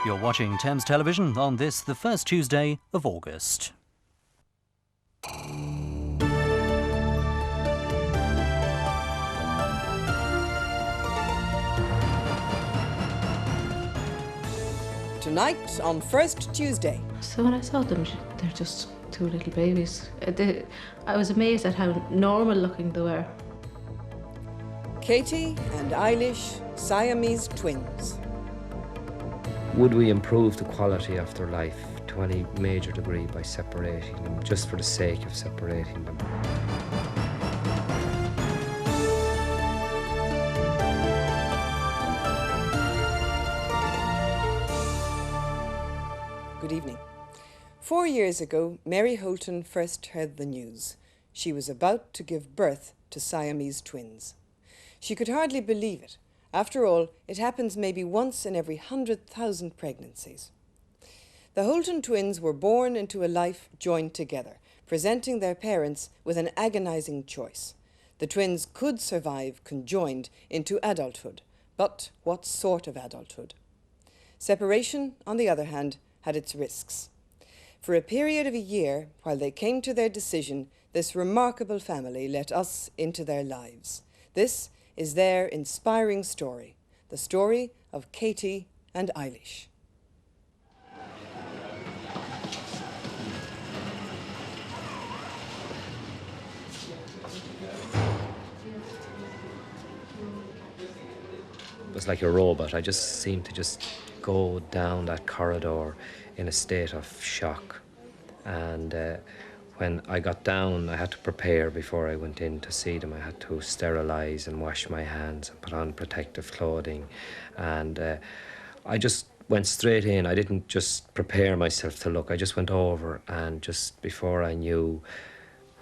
You're watching Thames Television on this, the first Tuesday of August. Tonight on First Tuesday. So when I saw them, they're just two little babies. I was amazed at how normal looking they were. Katie and Eilish, Siamese twins. Would we improve the quality of their life to any major degree by separating them, just for the sake of separating them? Good evening. 4 years ago, Mary Holton first heard the news. She was about to give birth to Siamese twins. She could hardly believe it. After all, it happens maybe once in every 100,000 pregnancies. The Holton twins were born into a life joined together, presenting their parents with an agonizing choice. The twins could survive conjoined into adulthood, but what sort of adulthood? Separation, on the other hand, had its risks. For a period of a year, while they came to their decision, this remarkable family let us into their lives. This is their inspiring story, the story of Katie and Eilish. It was like a robot. I just seemed to just go down that corridor in a state of shock. And when I got down, I had to prepare before I went in to see them. I had to sterilise and wash my hands and put on protective clothing. And I just went straight in. I didn't just prepare myself to look. I just went over, and just before I knew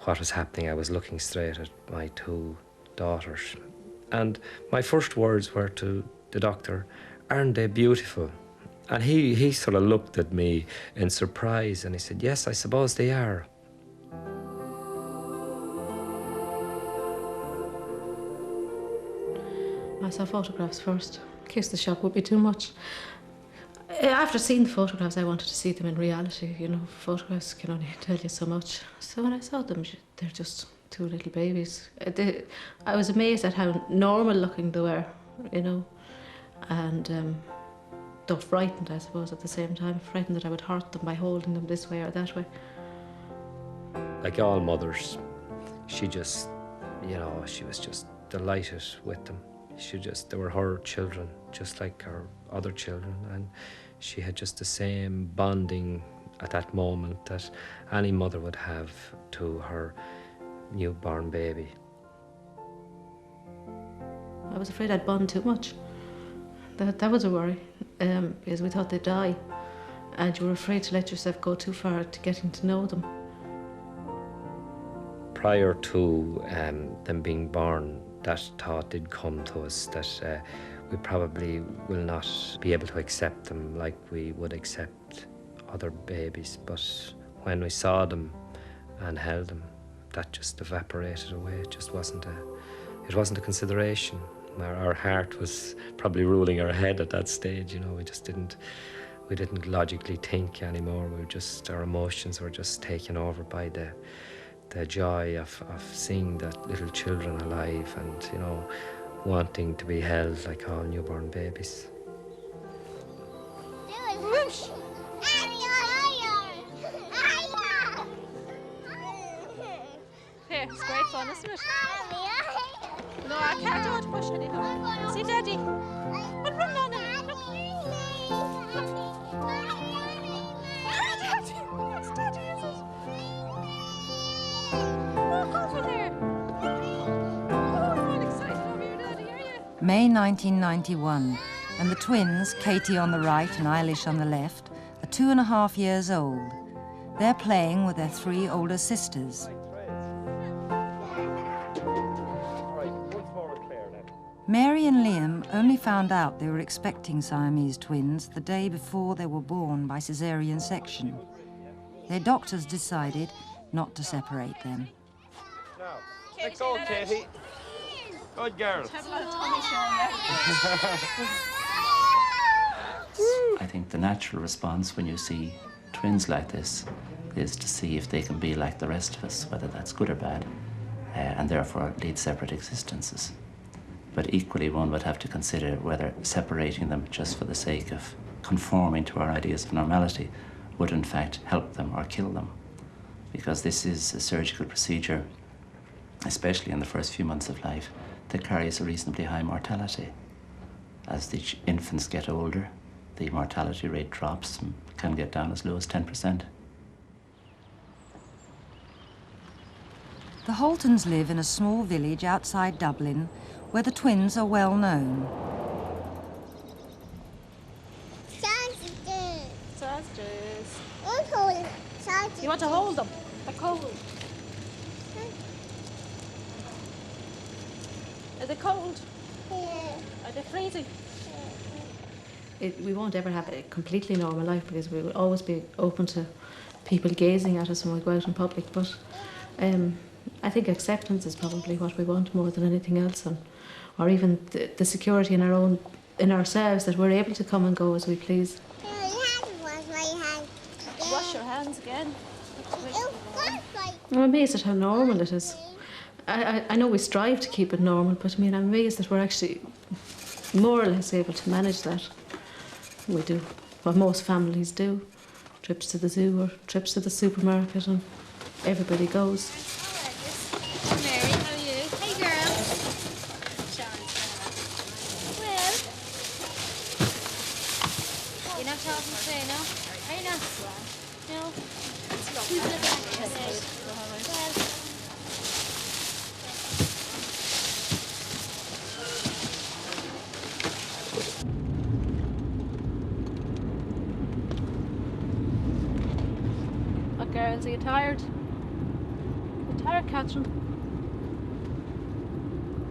what was happening, I was looking straight at my two daughters. And my first words were to the doctor, "Aren't they beautiful?" And he sort of looked at me in surprise, and he said, "Yes, I suppose they are." I saw photographs first. In case the shock would be too much. After seeing the photographs, I wanted to see them in reality. You know, photographs can only tell you so much. So when I saw them, they're just two little babies. I was amazed at how normal looking they were, you know, and though frightened, I suppose, at the same time. Frightened that I would hurt them by holding them this way or that way. Like all mothers, she just, you know, she was just delighted with them. They were her children, just like her other children, and she had just the same bonding at that moment that any mother would have to her newborn baby. I was afraid I'd bond too much. That was a worry, because we thought they'd die, and you were afraid to let yourself go too far to getting to know them. Prior to them being born, that thought did come to us that we probably will not be able to accept them like we would accept other babies. But when we saw them and held them, that just evaporated away. It just wasn't a consideration. Our heart was probably ruling our head at that stage. You know, we didn't logically think anymore. Our emotions were just taken over by the joy of seeing that little children alive and, you know, wanting to be held like all newborn babies. Here, it's great fun, isn't it? No, I can't do it. Push anyhow. See, Daddy? But run on it. Look. Daddy. It's Daddy, is it? Walk over there. Oh, you're all excited over your Daddy, are you? May 1991, and the twins, Katie on the right and Eilish on the left, are 2.5 years old. They're playing with their 3 older sisters. Mary and Liam only found out they were expecting Siamese twins the day before they were born by caesarean section. Their doctors decided not to separate them. Now, let go, Katie. Good girl. Have a lot of tummy showing there. I think the natural response when you see twins like this is to see if they can be like the rest of us, whether that's good or bad, and therefore lead separate existences. But equally, one would have to consider whether separating them just for the sake of conforming to our ideas of normality would in fact help them or kill them. Because this is a surgical procedure, especially in the first few months of life, that carries a reasonably high mortality. As the infants get older, the mortality rate drops and can get down as low as 10%. The Holtons live in a small village outside Dublin where the twins are well known. Sausages. You want to hold them? They're cold. Are they cold? Are they freezing? We won't ever have a completely normal life because we will always be open to people gazing at us when we go out in public. But I think acceptance is probably what we want more than anything else, or even the security in ourselves that we're able to come and go as we please. Wash your hands again. I'm amazed at how normal it is. I know we strive to keep it normal, but I mean, I'm amazed that we're actually more or less able to manage that. We do what most families do. Trips to the zoo or trips to the supermarket, and everybody goes. Mary, how are you? Hey, girl. Well, you're not talking today, no? Are you not? No. Who's looking at you today? Well. What, girls, are you tired? You tired, Catherine?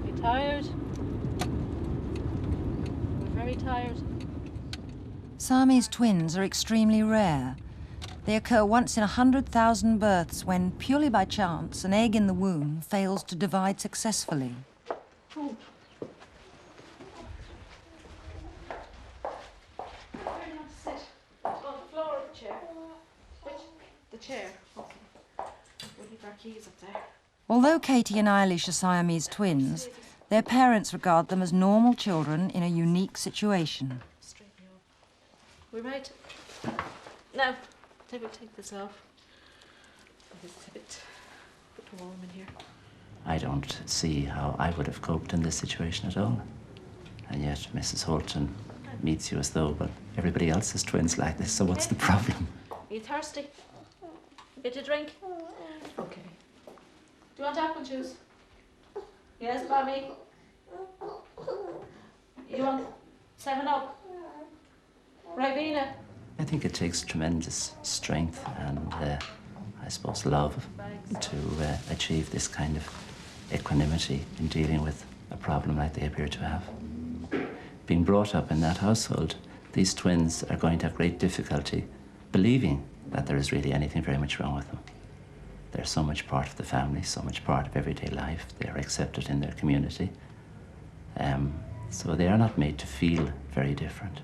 You tired? We're very tired. Siamese twins are extremely rare. They occur once in 100,000 births when, purely by chance, an egg in the womb fails to divide successfully. Oh. Where do you want to sit? On the floor or the chair? Which? The chair. Okay. We'll leave our keys up there. Although Katie and Eilish are Siamese twins, their parents regard them as normal children in a unique situation. Straighten you up. We're right. Now, I will take this off. It's a bit warm in here. I don't see how I would have coped in this situation at all. And yet Mrs. Holton meets you as though, but everybody else has twins like this, so what's the problem? Are you thirsty? A bit of drink? Okay. Do you want apple juice? Yes, Mommy? You want 7-Up? Ribena? I think it takes tremendous strength and, I suppose, love to achieve this kind of equanimity in dealing with a problem like they appear to have. Being brought up in that household, these twins are going to have great difficulty believing that there is really anything very much wrong with them. They're so much part of the family, so much part of everyday life. They are accepted in their community. So they are not made to feel very different.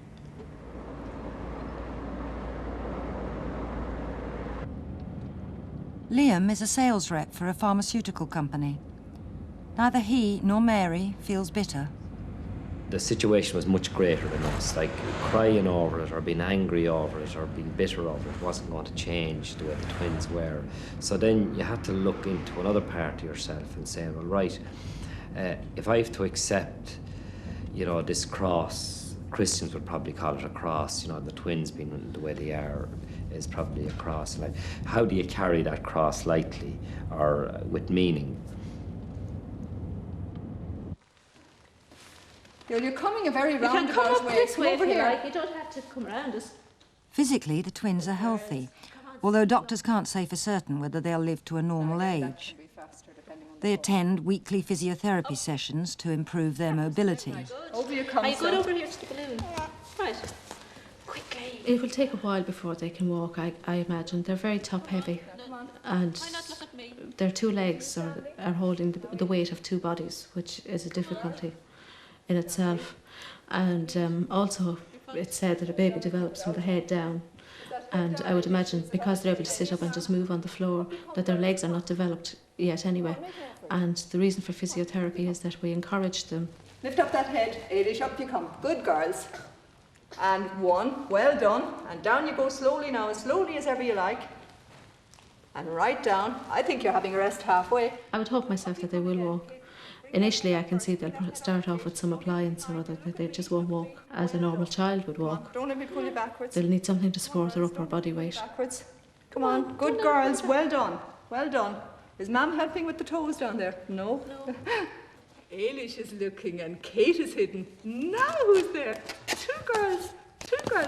Liam is a sales rep for a pharmaceutical company. Neither he nor Mary feels bitter. The situation was much greater than us. Like, crying over it or being angry over it or being bitter over it wasn't going to change the way the twins were. So then you had to look into another part of yourself and say, well, right, if I have to accept, you know, this cross, Christians would probably call it a cross, you know, the twins being the way they are is probably a cross. Like, how do you carry that cross lightly or with meaning? You're coming a very You can roundabout come up way. this Come way over if you here. like. You don't have to come around us. Physically, the twins are healthy, although doctors can't say for certain whether they'll live to a normal age. They attend weekly physiotherapy sessions to improve their mobility. Over you come, Are you good son. over here to the balloon? Right. Quickly. It will take a while before they can walk, I imagine. They're very top-heavy. And their two legs are holding the weight of two bodies, which is a difficulty in itself. And also, It's said that a baby develops from the head down, and I would imagine because they're able to sit up and just move on the floor, that their legs are not developed yet anyway. And the reason for physiotherapy is that we encourage them. Lift up that head, Eilish, up you come. Good girls. And one, well done. And down you go slowly now, as slowly as ever you like. And right down. I think you're having a rest halfway. I would hope myself that they will walk. Initially, I can see they'll start off with some appliance or other, that they just won't walk as a normal child would walk. Don't let me pull you backwards. They'll need something to support their upper body weight. Backwards. Come on, good girls, well done. Well done. Is Mum helping with the toes down there? No? No. Eilish is looking and Kate is hidden. Now who's there? Two girls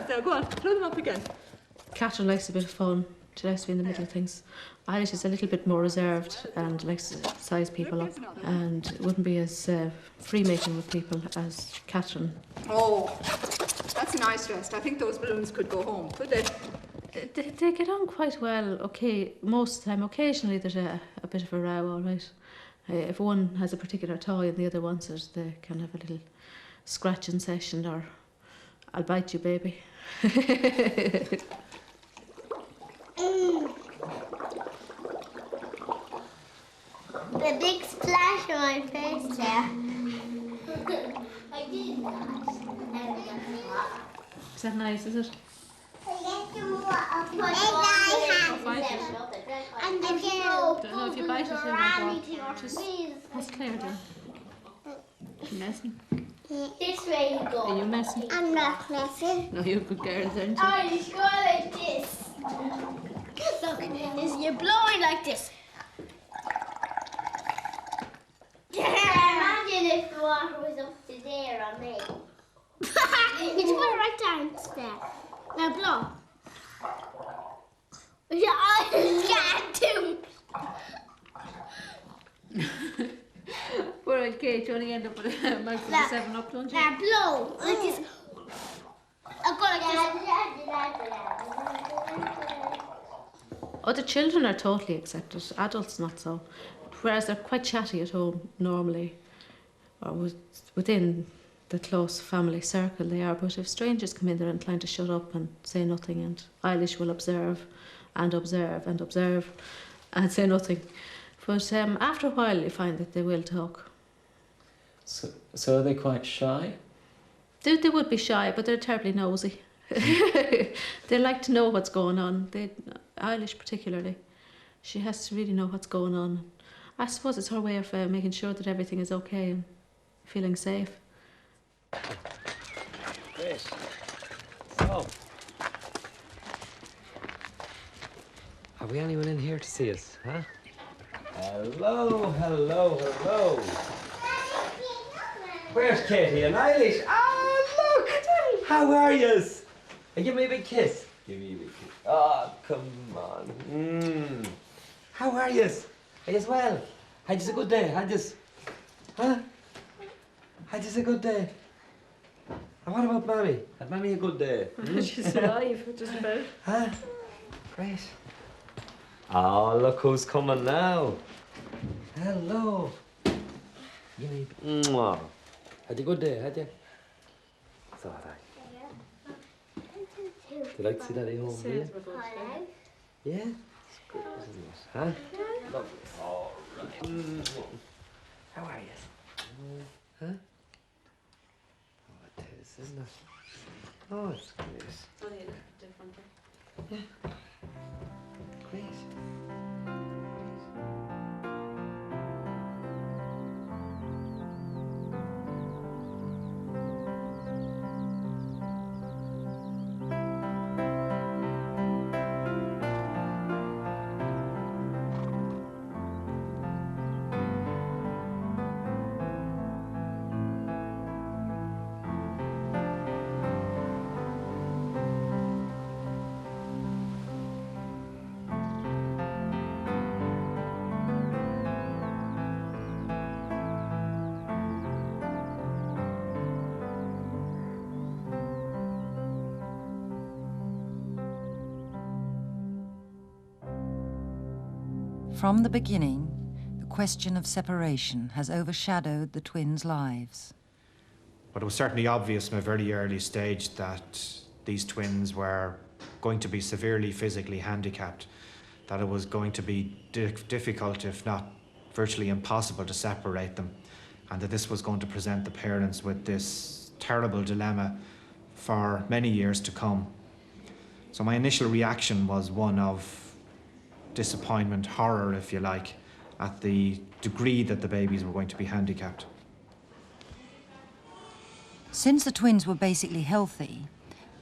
now. Go on, throw them up again. Catherine likes a bit of fun. She likes to be in the middle of things. Eilish is a little bit more reserved and likes to size people up and wouldn't be as free-making with people as Catherine. Oh, that's a nice rest. I think those balloons could go home, could they? They get on quite well, okay, most of the time. Occasionally there's a bit of a row, all right. If one has a particular toy and the other wants it, they can have a little scratching session, or I'll bite you, baby. The big splash on my face there. I did that. Is that nice, is it? And the girl. Don't know if you bite it, it'll walk. Just, what's Claire doing? You messing? This way you go. Are you messing? I'm not messing. No, you're a good girl, aren't you? Oh, you go like this. Look, you're blowing like this. Imagine if the water was up to there on me. You just put it right down there. Now blow. Your eyes can't do. Poor old Kate, you only end up with a mouthful of 7-Up, don't you? Now blow. Like this. I'll go like this. Other children are totally accepted, adults not so. Whereas they're quite chatty at home normally, or within the close family circle they are, but if strangers come in, they're inclined to shut up and say nothing, and Eilish will observe and observe and observe and say nothing. But after a while you find that they will talk. So are they quite shy? They would be shy, but they're terribly nosy. They like to know what's going on. Eilish particularly. She has to really know what's going on. I suppose it's her way of making sure that everything is okay and feeling safe. Great. So, Have we anyone in here to see us, huh? hello. Where's Katie and Eilish? Ah, look! How are yous? Give me a big kiss. Give me a big kiss. Oh, come on. How are yous? Are yous well? Had yous a good day? Had yous a good day? And what about Mammy? Had Mammy a good day? She's alive, just about. Huh? Great. Oh, look who's coming now. Hello. Give me mwah. Had you a good day, had you? So had I. Do you like to see Daddy home, do you? Yeah? It's good, isn't it? Huh? Lovely. All right. How are you? Huh? Oh, it is, isn't it? Oh, it's great. Only a little different. Yeah. Great. From the beginning, the question of separation has overshadowed the twins' lives. But it was certainly obvious from a very early stage that these twins were going to be severely physically handicapped, that it was going to be difficult, if not virtually impossible, to separate them, and that this was going to present the parents with this terrible dilemma for many years to come. So my initial reaction was one of disappointment, horror, if you like, at the degree that the babies were going to be handicapped. Since the twins were basically healthy,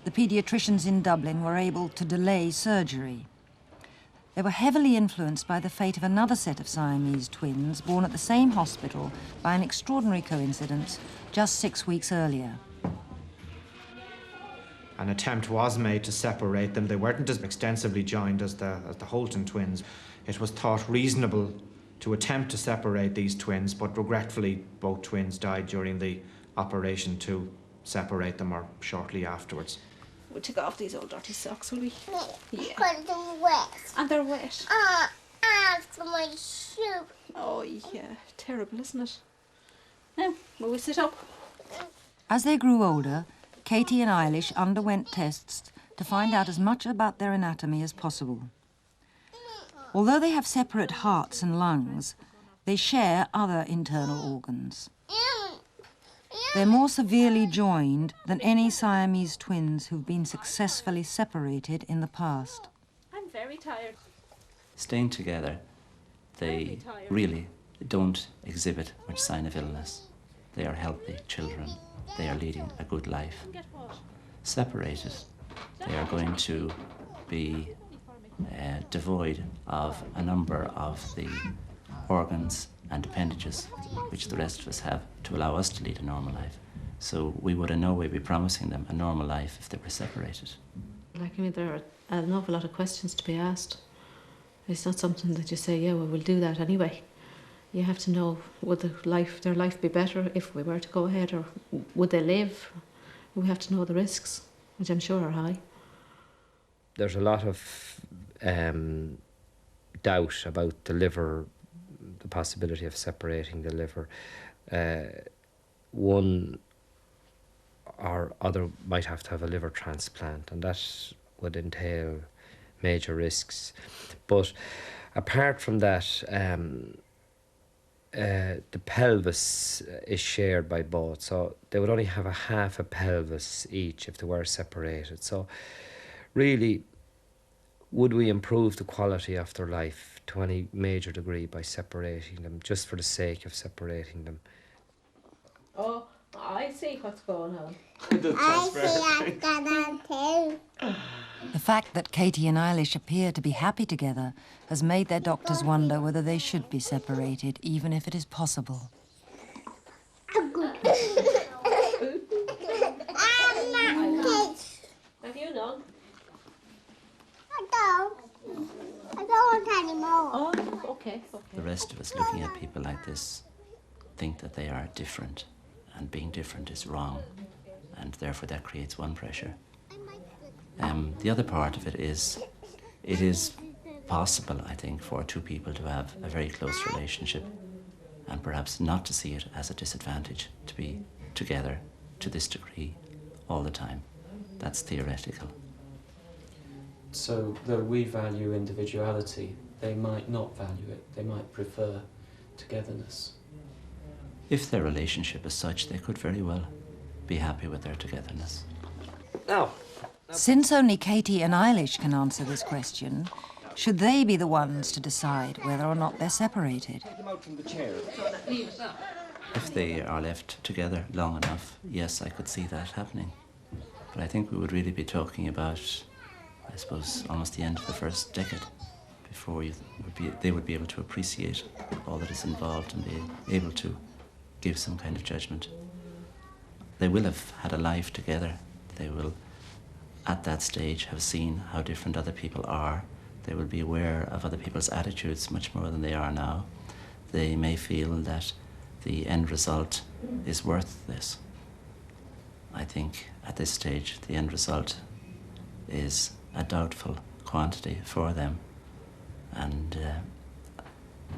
the paediatricians in Dublin were able to delay surgery. They were heavily influenced by the fate of another set of Siamese twins born at the same hospital by an extraordinary coincidence just 6 weeks earlier. An attempt was made to separate them. They weren't as extensively joined as the Holton twins. It was thought reasonable to attempt to separate these twins, but regretfully both twins died during the operation to separate them or shortly afterwards. We'll take off these old dirty socks, will we? Yeah. Because they're wet. And they're wet. After my soup. Oh, yeah. Terrible, isn't it? Now, will we sit up? As they grew older, Katie and Eilish underwent tests to find out as much about their anatomy as possible. Although they have separate hearts and lungs, they share other internal organs. They're more severely joined than any Siamese twins who've been successfully separated in the past. I'm very tired. Staying together, they really don't exhibit much sign of illness. They are healthy children. They are leading a good life. Separated, they are going to be devoid of a number of the organs and appendages which the rest of us have to allow us to lead a normal life. So we would in no way be promising them a normal life if they were separated. There are an awful lot of questions to be asked. It's not something that you say, yeah, well, we'll do that anyway. You have to know, would their life be better if we were to go ahead, or would they live? We have to know the risks, which I'm sure are high. There's a lot of doubt about the liver, the possibility of separating the liver. One or other might have to have a liver transplant, and that would entail major risks. But apart from that, the pelvis is shared by both, so they would only have a half a pelvis each if they were separated. So really, would we improve the quality of their life to any major degree by separating them, just for the sake of separating them? Oh, I see what's going on. I see what's going on too. The fact that Katie and Eilish appear to be happy together has made their doctors wonder whether they should be separated, even if it is possible. Have you none? I don't want any more. Oh, okay. The rest of us looking at people like this think that they are different, and being different is wrong, and therefore that creates one pressure. The other part of it is possible, I think, for two people to have a very close relationship and perhaps not to see it as a disadvantage to be together to this degree all the time. That's theoretical. So though we value individuality, they might not value it. They might prefer togetherness. If their relationship is such, they could very well be happy with their togetherness. No. Since only Katie and Eilish can answer this question, should they be the ones to decide whether or not they're separated? If they are left together long enough, yes, I could see that happening. But I think we would really be talking about, I suppose, almost the end of the first decade before they would be able to appreciate all that is involved and be able to give some kind of judgment. They will have had a life together. They will, at that stage, have seen how different other people are. They will be aware of other people's attitudes much more than they are now. They may feel that the end result is worth this. I think at this stage the end result is a doubtful quantity for them, and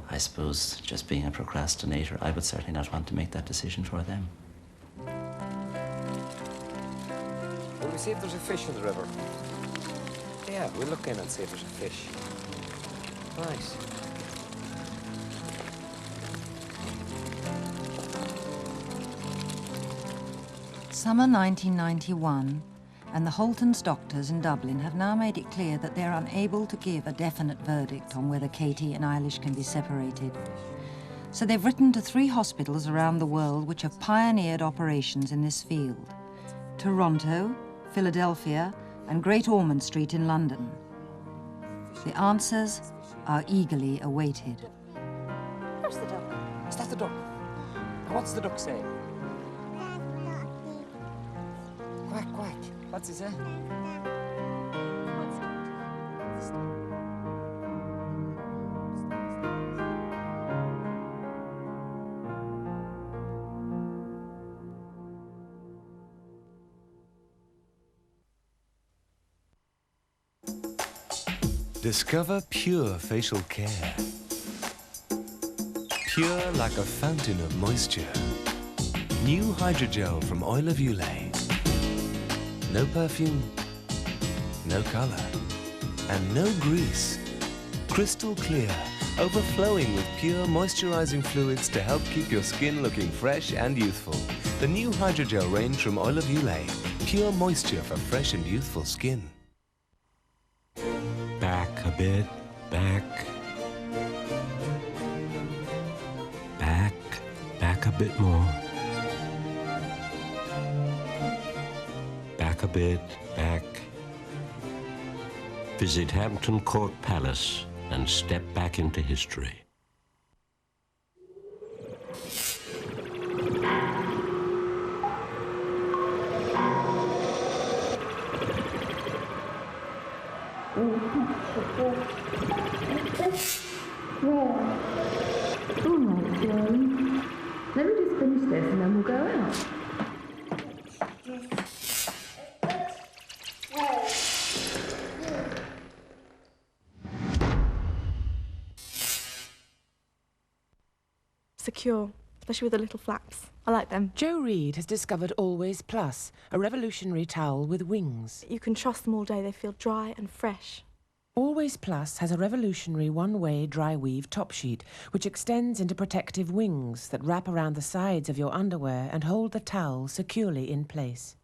I suppose, just being a procrastinator, I would certainly not want to make that decision for them. we see if there's a fish in the river? Yeah, we'll look in and see if there's a fish. Nice. Summer 1991, and the Holtons doctors in Dublin have now made it clear that they're unable to give a definite verdict on whether Katie and Eilish can be separated. So they've written to 3 hospitals around the world which have pioneered operations in this field: Toronto, Philadelphia, and Great Ormond Street in London. The answers are eagerly awaited. Where's the duck? Is that the duck? And what's the duck saying? Quack, quack. What's he say? Discover pure facial care. Pure like a fountain of moisture. New Hydrogel from Oil of Ulay. No perfume, no color, and no grease. Crystal clear, overflowing with pure moisturizing fluids to help keep your skin looking fresh and youthful. The new Hydrogel range from Oil of Ulay. Pure moisture for fresh and youthful skin. Back a bit, back. Back a bit more. Back a bit, back. Visit Hampton Court Palace and step back into history. All right, Joe. Let me just finish this and then we'll go out. Secure, especially with the little flaps. I like them. Jo Reed has discovered Always Plus, a revolutionary towel with wings. You can trust them all day. They feel dry and fresh. Always Plus has a revolutionary one-way dry weave top sheet, which extends into protective wings that wrap around the sides of your underwear and hold the towel securely in place.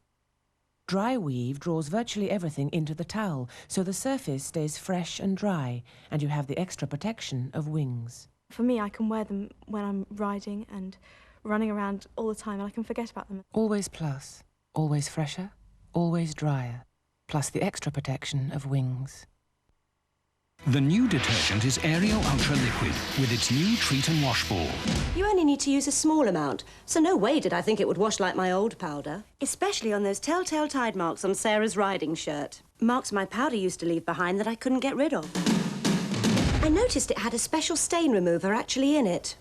Dry weave draws virtually everything into the towel, so the surface stays fresh and dry, and you have the extra protection of wings. For me, I can wear them when I'm riding and running around all the time, and I can forget about them. Always Plus. Always fresher, always drier, plus the extra protection of wings. The new detergent is Ariel Ultra Liquid with its new treat and wash ball. You only need to use a small amount, so no way did I think it would wash like my old powder. Especially on those telltale Tide marks on Sarah's riding shirt. Marks my powder used to leave behind that I couldn't get rid of. I noticed it had a special stain remover actually in it.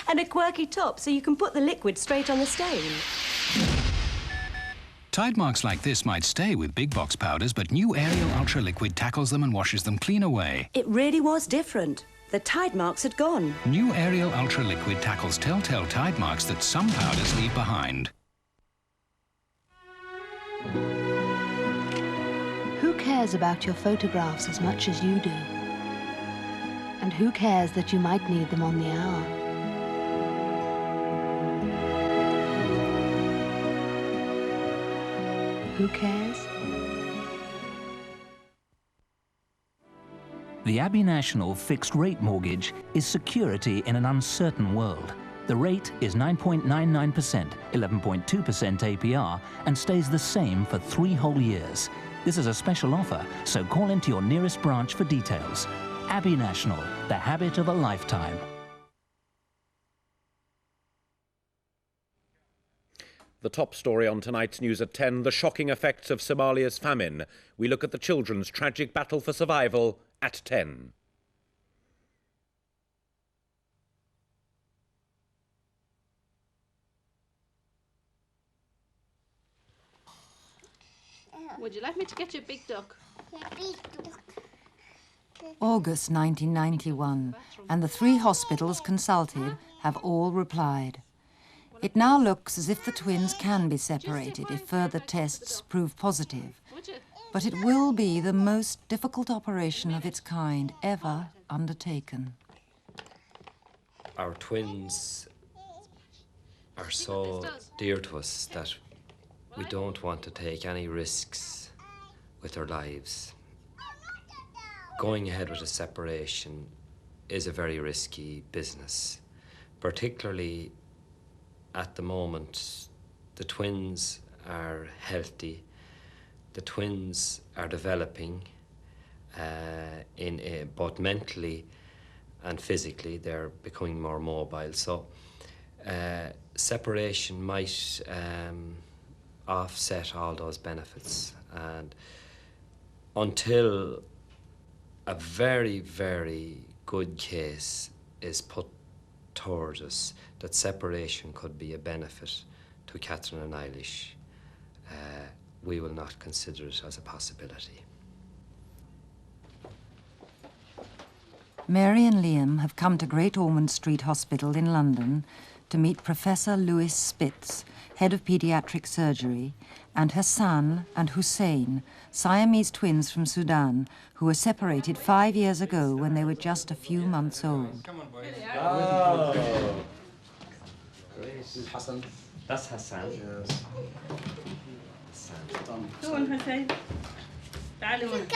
And a quirky top so you can put the liquid straight on the stain. Tide marks like this might stay with big box powders, but new Ariel Ultra Liquid tackles them and washes them clean away. It really was different. The Tide marks had gone. New Ariel Ultra Liquid tackles telltale Tide marks that some powders leave behind. Who cares about your photographs as much as you do? And who cares that you might need them on the hour? Who cares? The Abbey National fixed rate mortgage is security in an uncertain world. The rate is 9.99%, 11.2% APR, and stays the same for 3 whole years. This is a special offer, so call into your nearest branch for details. Abbey National, the habit of a lifetime. The top story on tonight's News at 10, the shocking effects of Somalia's famine. We look at the children's tragic battle for survival at 10. Would you like me to get you a big duck? August 1991, and the 3 hospitals consulted have all replied. It now looks as if the twins can be separated if further tests prove positive. But it will be the most difficult operation of its kind ever undertaken. Our twins are so dear to us that we don't want to take any risks with their lives. Going ahead with a separation is a very risky business, particularly at the moment. The twins are healthy, the twins are developing both mentally and physically. They're becoming more mobile, so separation might offset all those benefits, and until a very, very good case is put towards us that separation could be a benefit to Catherine and Eilish, we will not consider it as a possibility. Mary and Liam have come to Great Ormond Street Hospital in London to meet Professor Louis Spitz, head of paediatric surgery, and Hassan and Hussein, Siamese twins from Sudan, who were separated 5 years ago when they were just a few months old. Oh. Great. Hassan. That's Hassan. Yes. Hassan. Go on, Hussein. تعالي هون.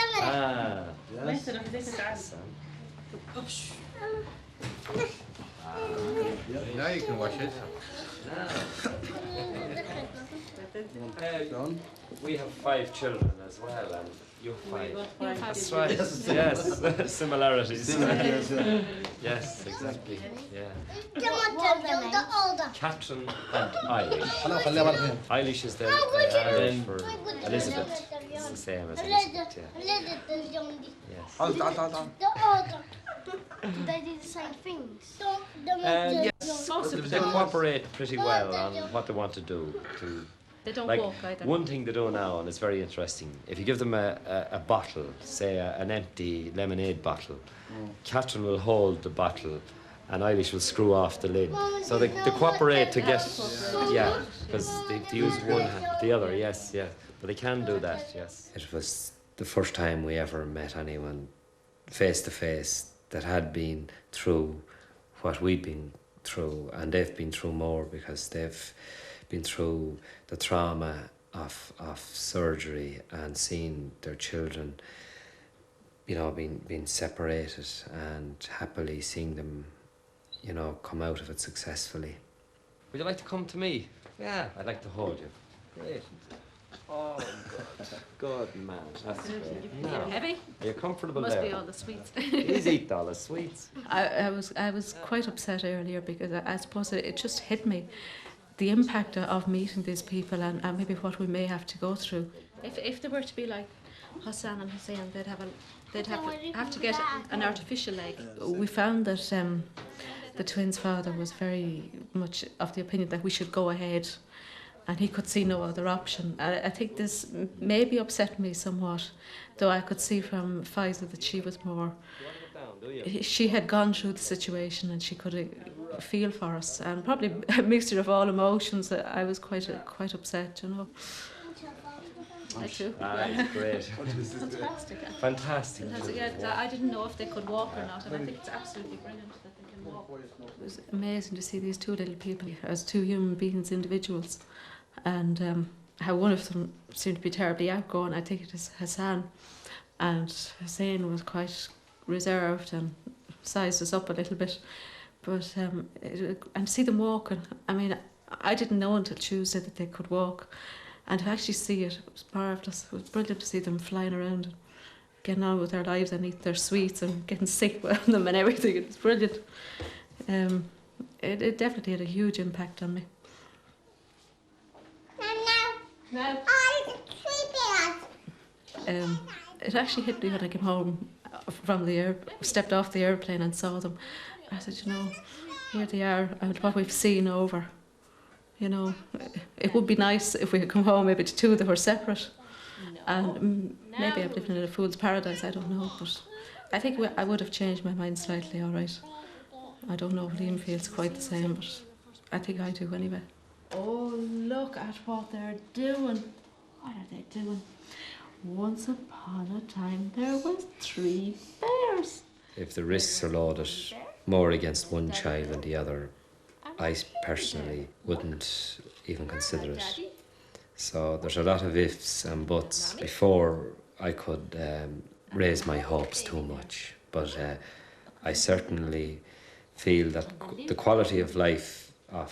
Yes. ليش تروح زيك تعال. Now you can wash it. We have 5 children as well, and you have 5. That's right. Yes. Similarities. Similarities, yeah. Yes, exactly. Yeah. older. Catherine and Eilish. Eilish is the Irish for Elizabeth. It's the same as Elizabeth. Yeah. Yes. They do the same things. Yes, they cooperate pretty well on what they want to do. They don't like, walk either. One thing they do now, and it's very interesting, if you give them a bottle, say an empty lemonade bottle, Catherine will hold the bottle and Eilish will screw off the lid. So they cooperate to get, yeah, because they use one hand, the other, yes, but they can do that, yes. It was the first time we ever met anyone face to face that had been through what we'd been through, and they've been through more because they've been through the trauma of surgery and seeing their children, you know, being separated, and happily seeing them, you know, come out of it successfully. Would you like to come to me? Yeah, I'd like to hold you. Great. Oh, good man. That's great. Now, heavy? Are you comfortable Must there? be all the sweets. He's eating all the sweets. I was quite upset earlier because I suppose it just hit me, the impact of meeting these people and maybe what we may have to go through. If they were to be like Hassan and Hussein, they'd have to get an artificial leg. We found that the twins' father was very much of the opinion that we should go ahead, and he could see no other option. I think this maybe upset me somewhat, though I could see from Faisal that she was more, she had gone through the situation and she could feel for us, and probably a mixture of all emotions. I was quite upset, you know. I too. That's great. Fantastic. Fantastic. Yeah, I didn't know if they could walk or not, and I think it's absolutely brilliant that they can walk. It was amazing to see these two little people as two human beings, individuals, and how one of them seemed to be terribly outgoing. I think it is Hassan, and Hussein was quite reserved and sized us up a little bit. But and to see them walking, I mean, I didn't know until Tuesday that they could walk, and to actually see it was marvellous. It was brilliant to see them flying around and getting on with their lives and eating their sweets and getting sick with them and everything. It was brilliant. It definitely had a huge impact on me. No. It actually hit me when I came home from stepped off the airplane and saw them. I said, you know, here they are, and what we've seen over. You know, it would be nice if we could come home maybe to two that were separate. And maybe I'm living in a fool's paradise, I don't know. But I think I would have changed my mind slightly, all right. I don't know if Liam feels quite the same, but I think I do anyway. Oh, look at what they're doing. What are they doing? Once upon a time there was 3 bears. If the risks are loaded more against one child than the other, I personally wouldn't even consider it. So there's a lot of ifs and buts before I could raise my hopes too much. But I certainly feel that the quality of life of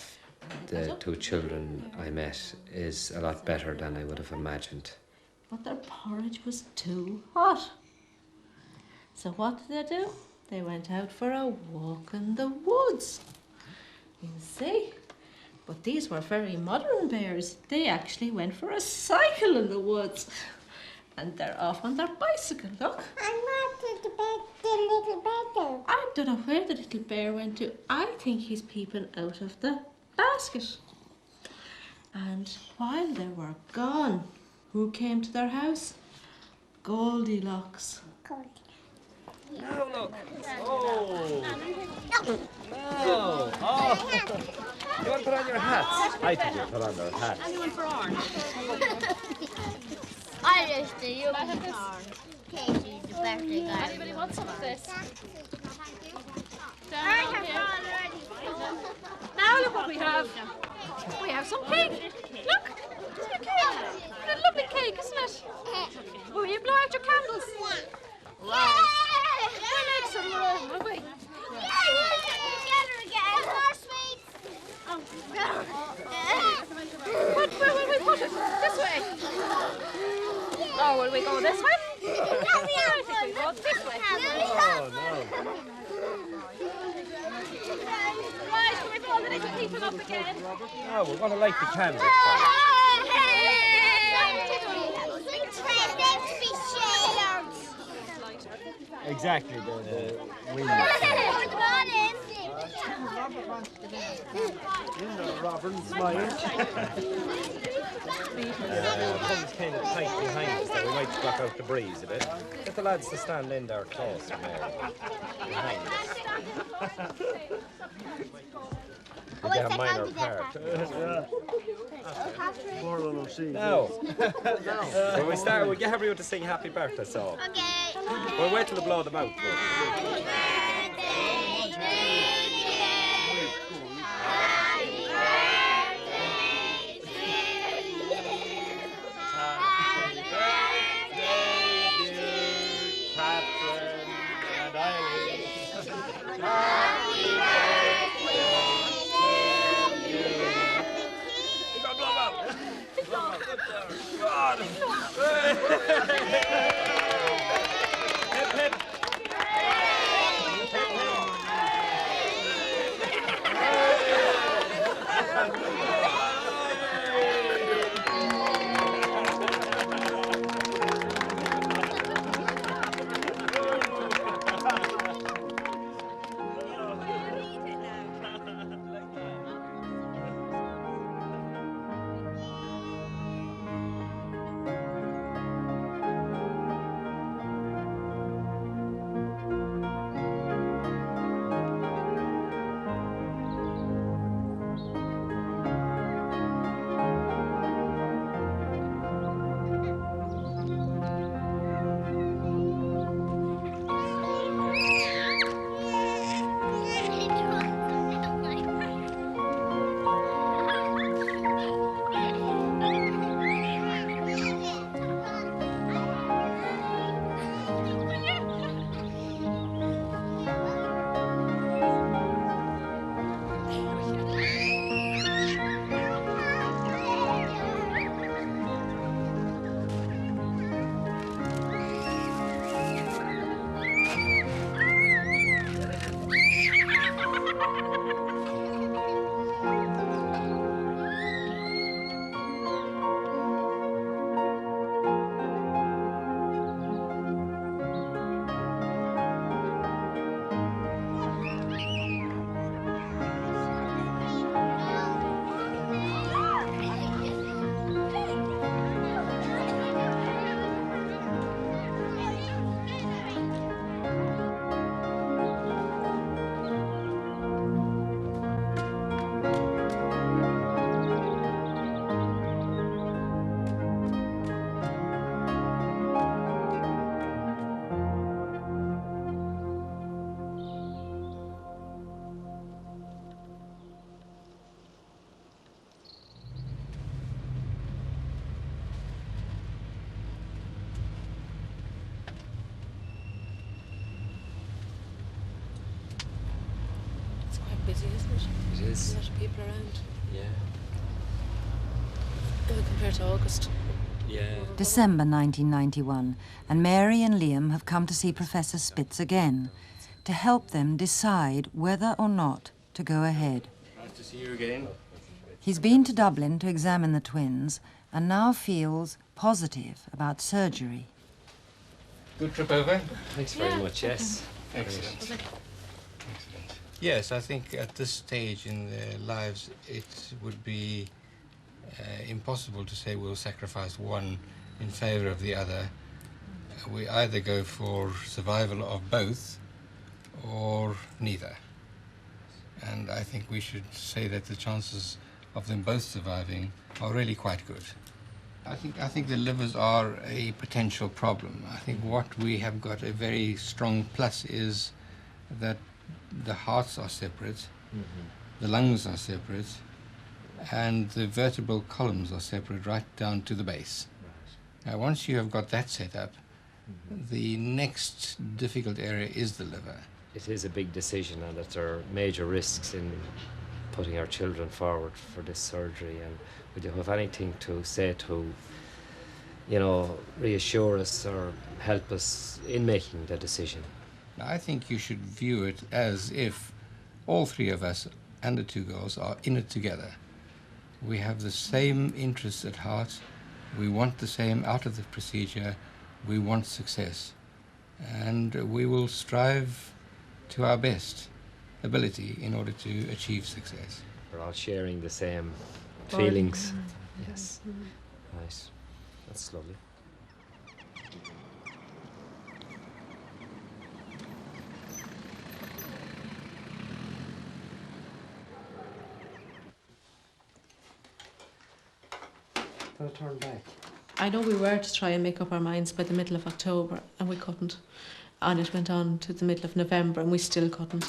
the 2 children I met is a lot better than I would have imagined. But their porridge was too hot. So what did they do? They went out for a walk in the woods. You see? But these were very modern bears. They actually went for a cycle in the woods. And they're off on their bicycle, look. And what did the little bear do? I don't know where the little bear went to. I think he's peeping out of the basket. And while they were gone, who came to their house? Goldilocks. No, look. Oh. No. Oh. You want to put on your hats? I think you put on their hats. Anyone for orange? Irish, the unicorn. Katie, the birthday guy. Anybody want some of this? Now look what we have. We have some cake. Look, it's a cake. What a lovely cake, isn't it? Will you blow out your candles? Right. We'll make some room, will we? Together again. More sweets. Where will we put it? This way. Oh, will we go this way? I think we go this way. Oh, no. Right, can we put all the little people up again? No, we're going to light the candles. Exactly, the wings. Robin's mine. Comes kind of tight behind us, so we might block out the breeze a bit. Get the lads to stand in there close from there. Behind us. They have minor part. No. When we start, we'll get everyone to sing happy birthday song. Okay. We'll wait till they blow them out. God! Hip, hip. busy, isn't it? It is. A lot of people around. Yeah. Compared to August. Yeah. December 1991, and Mary and Liam have come to see Professor Spitz again to help them decide whether or not to go ahead. Nice to see you again. He's been to Dublin to examine the twins and now feels positive about surgery. Good trip over? Thanks very much, yes. Excellent. Excellent. Yes, I think at this stage in their lives it would be impossible to say we'll sacrifice one in favour of the other. We either go for survival of both or neither. And I think we should say that the chances of them both surviving are really quite good. I think the livers are a potential problem. I think what we have got a very strong plus is that the hearts are separate, the lungs are separate, and the vertebral columns are separate right down to the base. Now, once you have got that set up, the next difficult area is the liver. It is a big decision, and that there are major risks in putting our children forward for this surgery. And would you have anything to say to, you know, reassure us or help us in making the decision? I think you should view it as if all three of us and the two girls are in it together. We have the same interests at heart. We want the same out of the procedure. We want success. And we will strive to our best ability in order to achieve success. We're all sharing the same feelings. Yes. Nice. That's lovely. Gotta turn back. I know we were to try and make up our minds by the middle of October, and we couldn't. And it went on to the middle of November, and we still couldn't.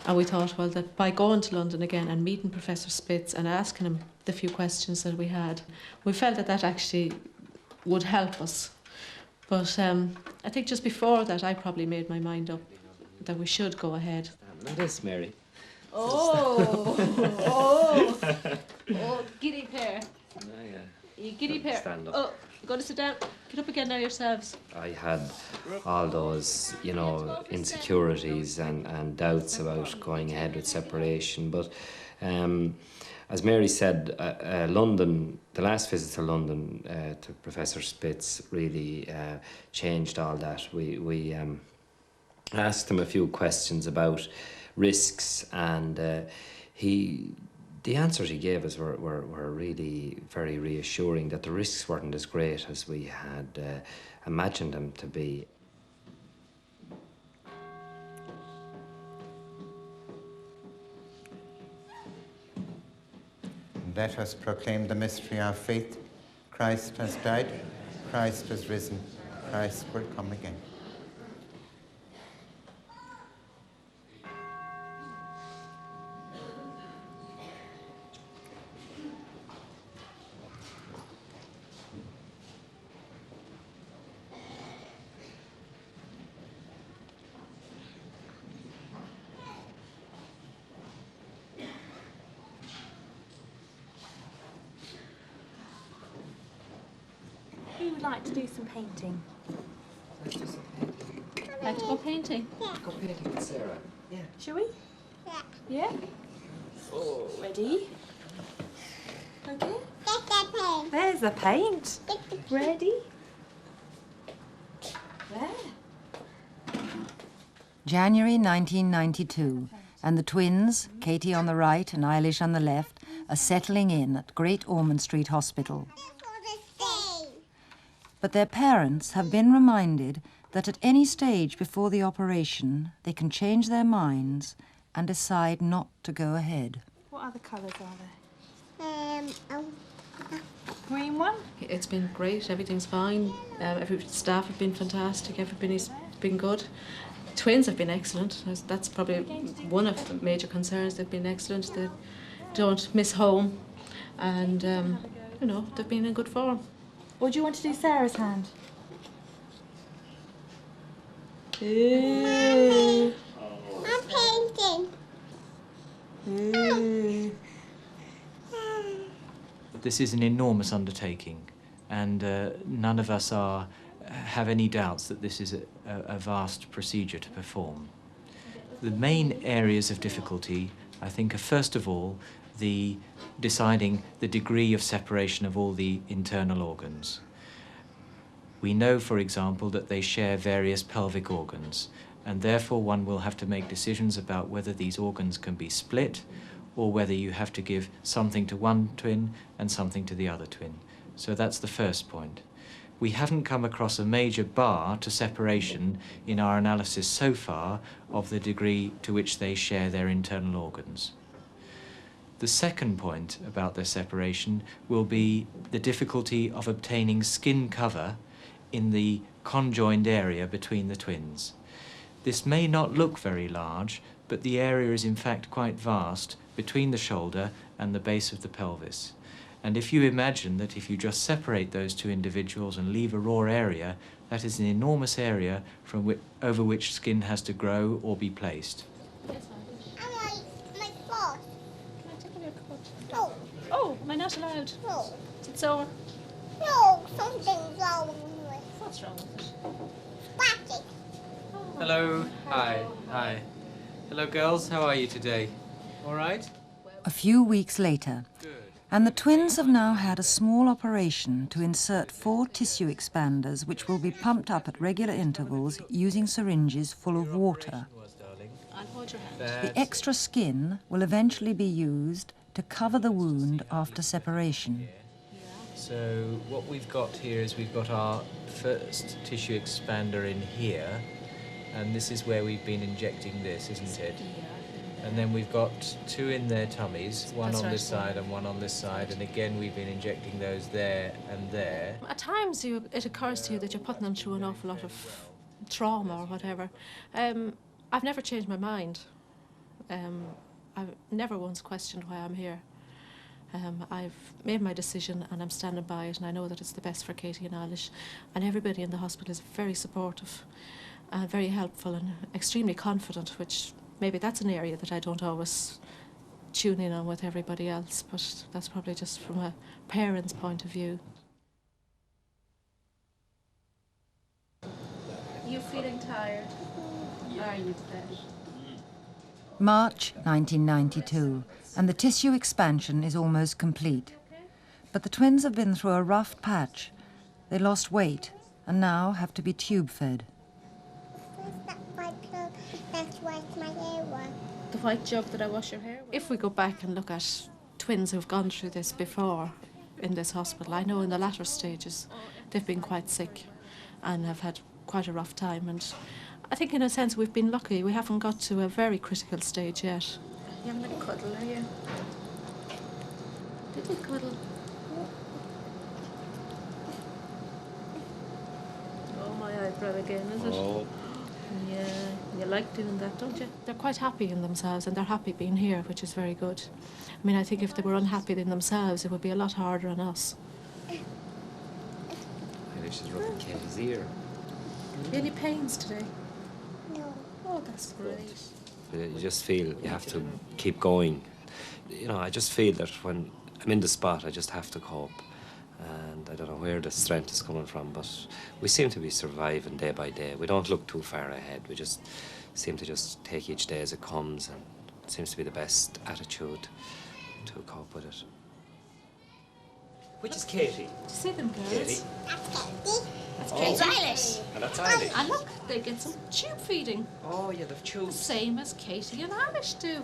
And we thought, well, that by going to London again and meeting Professor Spitz and asking him the few questions that we had, we felt that that actually would help us. But I think just before that, I probably made my mind up that we should go ahead. Not this, Mary. Oh, giddy pair. You giddy pair. Stand up. Oh, you're going to sit down. Get up again now yourselves. I had all those, you know, insecurities and doubts about going ahead with separation. But as Mary said, London, the last visit to London to Professor Spitz really changed all that. We asked him a few questions about risks, and the answers he gave us were really very reassuring, that the risks weren't as great as we had imagined them to be. Let us proclaim the mystery of faith. Christ has died, Christ has risen, Christ will come again. Who would like to do some painting? Like to go painting? Go painting with Sarah. Yeah. Shall we? Yeah. Oh, ready? Okay. There's the paint. Ready? There. January 1992, and the twins, Katie on the right and Eilish on the left, are settling in at Great Ormond Street Hospital. But their parents have been reminded that at any stage before the operation, they can change their minds and decide not to go ahead. What other colours are there? Green one? It's been great. Everything's fine. Every staff have been fantastic. Everybody's been good. Twins have been excellent. That's probably one of the major concerns. They've been excellent. They don't miss home, and you know, they've been in good form. Or do you want to do Sarah's hand? Ooh. I'm painting. This is an enormous undertaking, and none of us have any doubts that this is a vast procedure to perform. The main areas of difficulty, I think, are first of all deciding the degree of separation of all the internal organs. We know, for example, that they share various pelvic organs, and therefore one will have to make decisions about whether these organs can be split or whether you have to give something to one twin and something to the other twin. So that's the first point. We haven't come across a major bar to separation in our analysis so far of the degree to which they share their internal organs. The second point about their separation will be the difficulty of obtaining skin cover in the conjoined area between the twins. This may not look very large, but the area is in fact quite vast between the shoulder and the base of the pelvis. And if you imagine that if you just separate those two individuals and leave a raw area, that is an enormous area over which skin has to grow or be placed. Oh, am I not allowed? No. Is it sore? No, something's wrong with it. What's wrong with it? Spotty. Hello. Hi. Hi. Hello, girls. How are you today? All right? A few weeks later, and the twins have now had a small operation to insert 4 tissue expanders which will be pumped up at regular intervals using syringes full of water. I'll hold your hand. The extra skin will eventually be used to cover the wound after separation. So what we've got here is we've got our first tissue expander in here, and this is where we've been injecting this, isn't it? And then we've got 2 in their tummies, one on this side and one on this side, and again we've been injecting those there and there. At times it occurs to you that you're putting them through an awful lot of trauma or whatever. I've never changed my mind. I've never once questioned why I'm here. I've made my decision and I'm standing by it, and I know that it's the best for Katie and Eilish. And everybody in the hospital is very supportive and very helpful and extremely confident, which maybe that's an area that I don't always tune in on with everybody else, but that's probably just from a parent's point of view. You feeling tired? Are you today? March 1992, and the tissue expansion is almost complete. But the twins have been through a rough patch. They lost weight and now have to be tube-fed. That's what my hair was. The white jug that I wash your hair with? If we go back and look at twins who've gone through this before in this hospital, I know in the latter stages they've been quite sick and have had quite a rough time, and I think in a sense we've been lucky. We haven't got to a very critical stage yet. You having a cuddle, are you? Did you cuddle? Oh, my eyebrow again, is it? Oh. Yeah, you like doing that, don't you? They're quite happy in themselves and they're happy being here, which is very good. I mean, I think if they were unhappy in themselves, it would be a lot harder on us. Maybe she's rubbing Katie's ear. Any pains today? No. Oh, that's great. You just feel you have to keep going. You know, I just feel that when I'm in the spot, I just have to cope. And I don't know where the strength is coming from, but we seem to be surviving day by day. We don't look too far ahead. We just seem to just take each day as it comes, and it seems to be the best attitude to cope with it. Which is Katie? Did you see them, girls? Katie. That's Oh. Katie. Eilish. And that's Eilish. And look, they get some tube feeding. Oh, yeah, they've tubes. Same as Katie and Eilish do.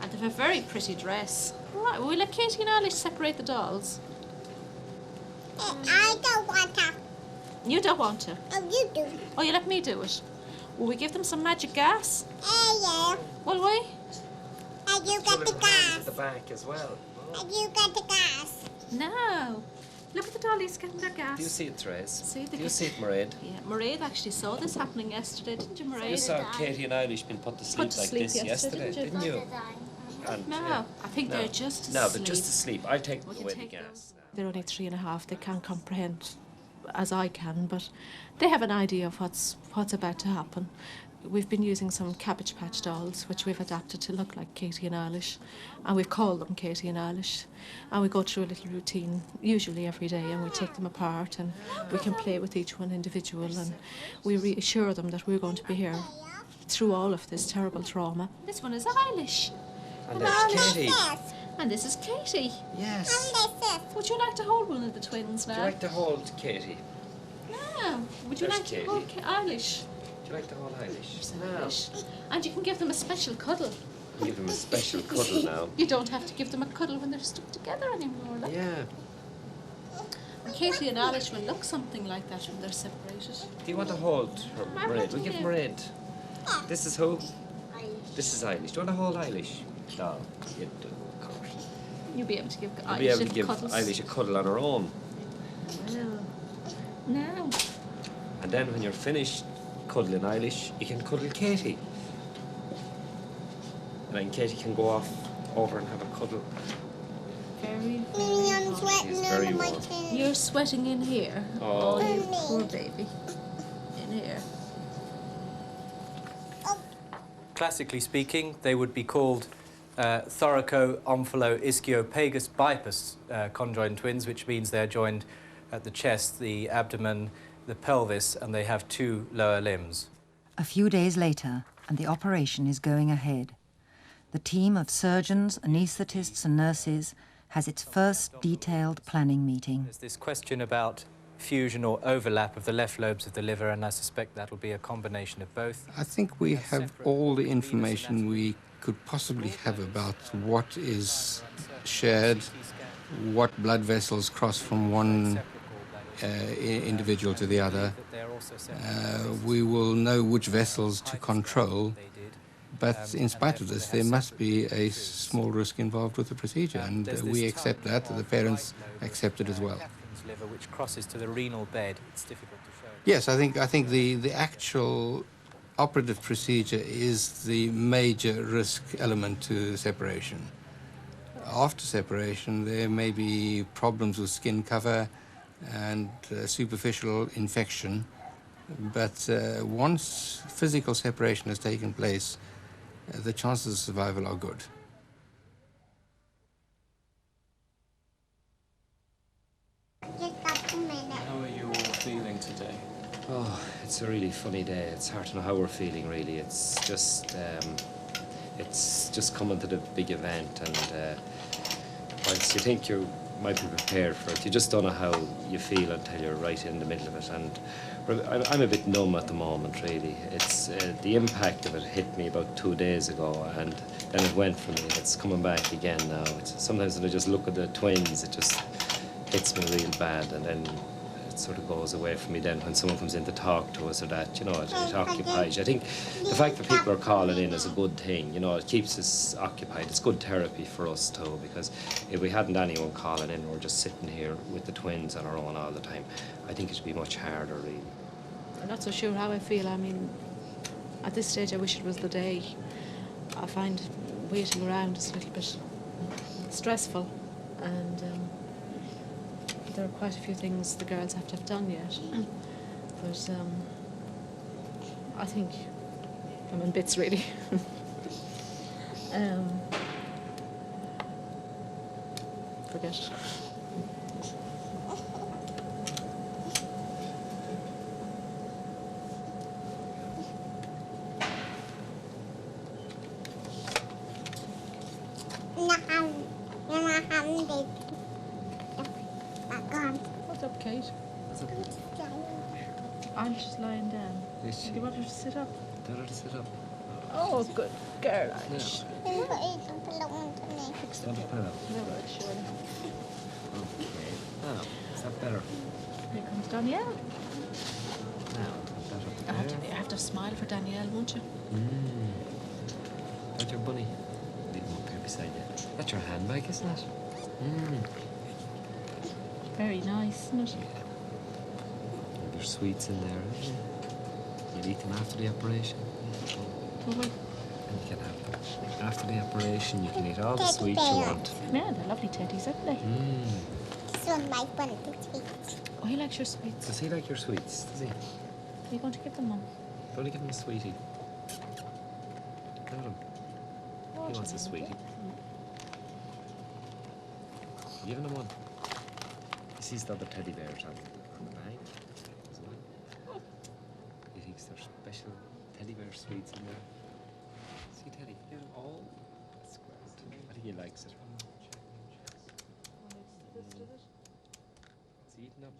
And they've a very pretty dress. Right, will we let Katie and Eilish separate the dolls? I don't want to. You don't want to? Oh, you do. Oh, you let me do it? Will we give them some magic gas? Yeah. Will we? And you get the gas. At the back as well. And you get the gas. No. Look at the dollies getting their gas. Do you see it, Therese? See, Do you see it, Mairead? Yeah, Mairead actually saw this happening yesterday, didn't you, Mairead? You saw Katie and Eilish being put to sleep like this yesterday, didn't you? And, No, I think they're just asleep. No, they're just asleep. I'll take away the gas. They're only 3.5. They can't comprehend as I can, but they have an idea of what's about to happen. We've been using some Cabbage Patch dolls, which we've adapted to look like Katie and Eilish, and we've called them Katie and Eilish. And we go through a little routine, usually every day, and we take them apart, and we can play with each one individual, and we reassure them that we're going to be here through all of this terrible trauma. This one is Eilish. And that's Katie. And this is Katie. Yes. Would you like to hold one of the twins now? Would you like to hold Katie? No. Would you There's like to Katie. hold Eilish? Would you like to hold Eilish? Eilish. And you can give them a special cuddle. Give them a special cuddle now. You don't have to give them a cuddle when they're stuck together anymore. Look. Yeah. And Katie and Eilish will look something like that when they're separated. Do you want to hold her, Mairead? We'll give Mairead. This is who? This is Eilish. Do you want to hold Eilish? No, you do, of course. You'll be able to give You'll be able to Eilish give cuddles. Eilish a cuddle on her own. Well, now. And then when you're finished cuddling Eilish, you can cuddle Katie. And then Katie can go off over and have a cuddle. Very, I'm sweating very under my warm. chin. You're sweating in here. Oh. You poor baby. In here. Classically speaking, they would be called thoraco-omphalo-ischiopagus bipus conjoined twins, which means they're joined at the chest, the abdomen, the pelvis, and they have 2 lower limbs. A few days later, and the operation is going ahead. The team of surgeons, anaesthetists and nurses has its first detailed planning meeting. There's this question about fusion or overlap of the left lobes of the liver, and I suspect that'll be a combination of both. I think we have all the information we could possibly have about what is shared, what blood vessels cross from one individual to the other. We will know which vessels to control, but in spite of this, there must be a small risk involved with the procedure, and we accept that. The parents accept it as well. Liver, which crosses to the renal bed. It's difficult to show. Yes, I think the actual operative procedure is the major risk element to separation. After separation, there may be problems with skin cover and superficial infection, but once physical separation has taken place, the chances of survival are good. How are you all feeling today? Oh, it's a really funny day. It's hard to know how we're feeling, really. It's just coming to the big event, and whilst you think you might be prepared for it, you just don't know how you feel until you're right in the middle of it. And I'm a bit numb at the moment, really. It's the impact of it hit me about 2 days ago, and then it went for me. It's coming back again now. Sometimes when I just look at the twins, it just hits me real bad, and then it sort of goes away from me then when someone comes in to talk to us or that, you know, it occupies you. I think the fact that people are calling in is a good thing, you know, it keeps us occupied. It's good therapy for us too, because if we hadn't anyone calling in, we're just sitting here with the twins on our own all the time, I think it'd be much harder, really. I'm not so sure how I feel. I mean, at this stage I wish it was the day. I find waiting around is a little bit stressful, and there are quite a few things the girls have to have done yet. But I think I'm in bits, really. Forget. What's up, Kate? What's up? I'm just lying down. Is she? Do you want her to sit up? Tell her to sit up. Oh, good girl, Eilish. On the pillow. Never, surely. Okay. Now, is that better? Here comes Danielle. Now, that up there. You have to smile for Danielle, won't you? That's your bunny. Leave him up here beside you. That's your handbag, isn't it? Very nice, isn't it? There's sweets in there, isn't there? You'll eat them after the operation. And you can have them. After the operation, you can eat all the sweets you want. Yeah, they're lovely teddies, aren't they? So don't like one of the sweets. Oh, he likes your sweets. Does he like your sweets? Does he? Are you going to give them, Mum? Don't you give him a sweetie? Got him. Oh, He wants a sweetie. Giving him one. He sees the other teddy bears on the bag. He thinks there's special teddy bear sweets in there. See, Teddy, get him all. That's great. I think he likes it. It's eating up.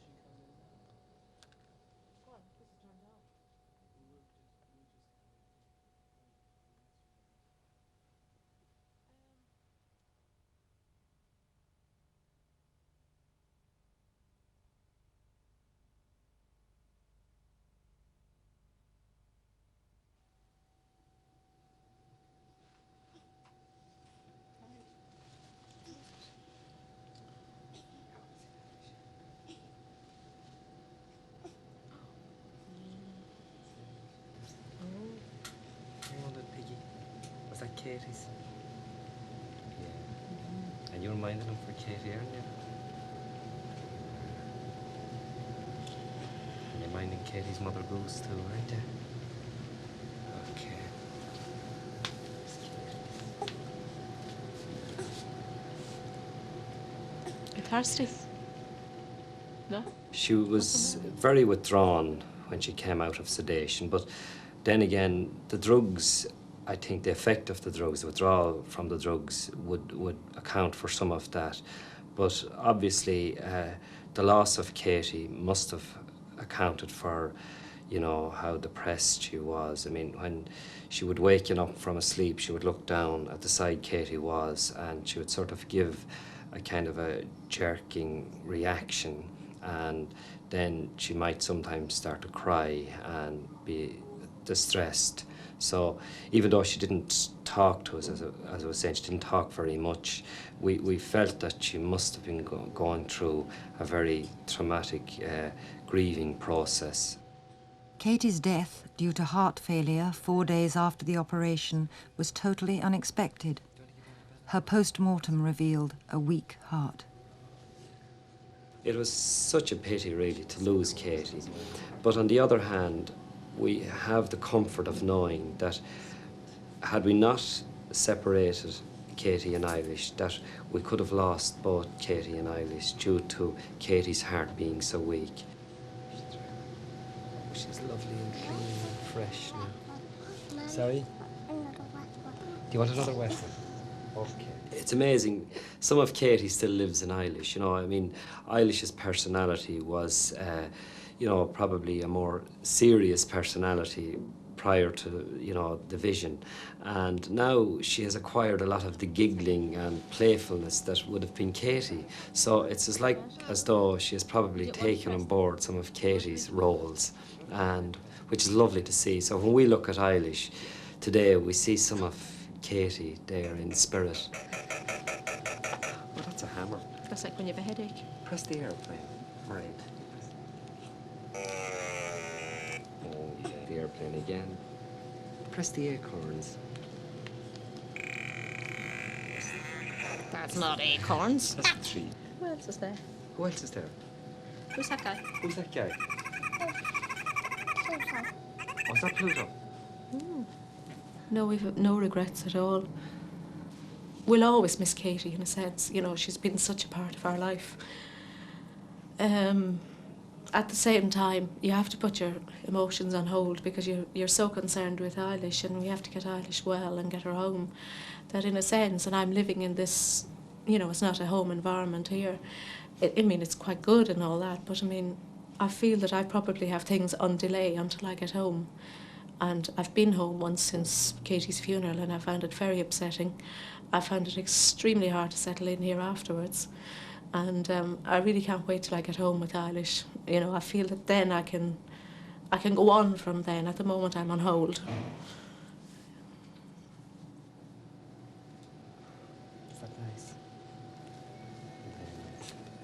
Piggy. Was that Katie's? Yeah. And you're minding him for Katie, aren't you? And you're minding Katie's mother goose too, aren't you? Okay. You thirsty? No? She was very withdrawn when she came out of sedation, but then again, the drugs, I think the effect of the drugs, the withdrawal from the drugs would account for some of that. But obviously, the loss of Katie must have accounted for, you know, how depressed she was. I mean, when she would waken up from a sleep, she would look down at the side Katie was, and she would sort of give a kind of a jerking reaction, and then she might sometimes start to cry and be distressed. So even though she didn't talk to us, as I was saying, she didn't talk very much, we felt that she must have been going through a very traumatic grieving process. Katie's death, due to heart failure 4 days after the operation, was totally unexpected. Her post-mortem revealed a weak heart. It was such a pity, really, to lose Katie. But on the other hand, we have the comfort of knowing that had we not separated Katie and Eilish, that we could have lost both Katie and Eilish due to Katie's heart being so weak. She's lovely and clean and fresh now. Sorry? Do you want another wet one? Okay. It's amazing. Some of Katie still lives in Eilish. You know, I mean, Eilish's personality was, you know, probably a more serious personality prior to, you know, the vision. And now she has acquired a lot of the giggling and playfulness that would have been Katie. So it's as though she has probably taken on board some of Katie's roles, and which is lovely to see. So when we look at Eilish today, we see some of Katie there in spirit. Oh, that's a hammer. That's like when you have a headache. Press the airplane. Right. Oh, yeah. The airplane again. Press the acorns. That's not acorns. That's a tree. Who else is there? Who else is there? Who's that guy? Who's that guy? Oh, is that Pluto? No, we've no regrets at all. We'll always miss Katie, in a sense. You know, she's been such a part of our life. At the same time, you have to put your emotions on hold because you're so concerned with Eilish, and we have to get Eilish well and get her home, that in a sense, and I'm living in this, you know, it's not a home environment here. I mean, it's quite good and all that, but I mean, I feel that I probably have things on delay until I get home. And I've been home once since Katie's funeral, and I found it very upsetting. I found it extremely hard to settle in here afterwards. And I really can't wait till I get home with Eilish. You know, I feel that then I can go on from then. At the moment, I'm on hold. Is that nice?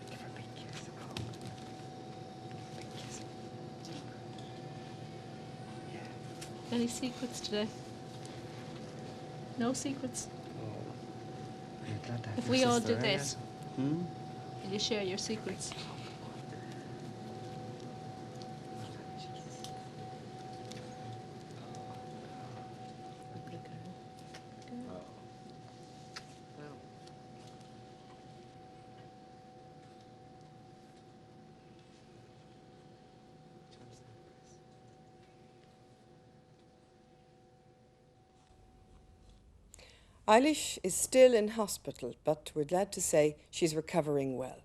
Give her a big kiss. Oh. Big kiss. Yeah. Any secrets today? No secrets? Oh. I'm glad to have If your we all sister, did aren't this, you? and you share your secrets. Eilish is still in hospital, but we're glad to say she's recovering well.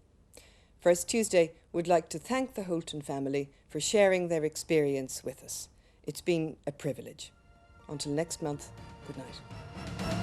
First Tuesday would like to thank the Holton family for sharing their experience with us. It's been a privilege. Until next month, good night.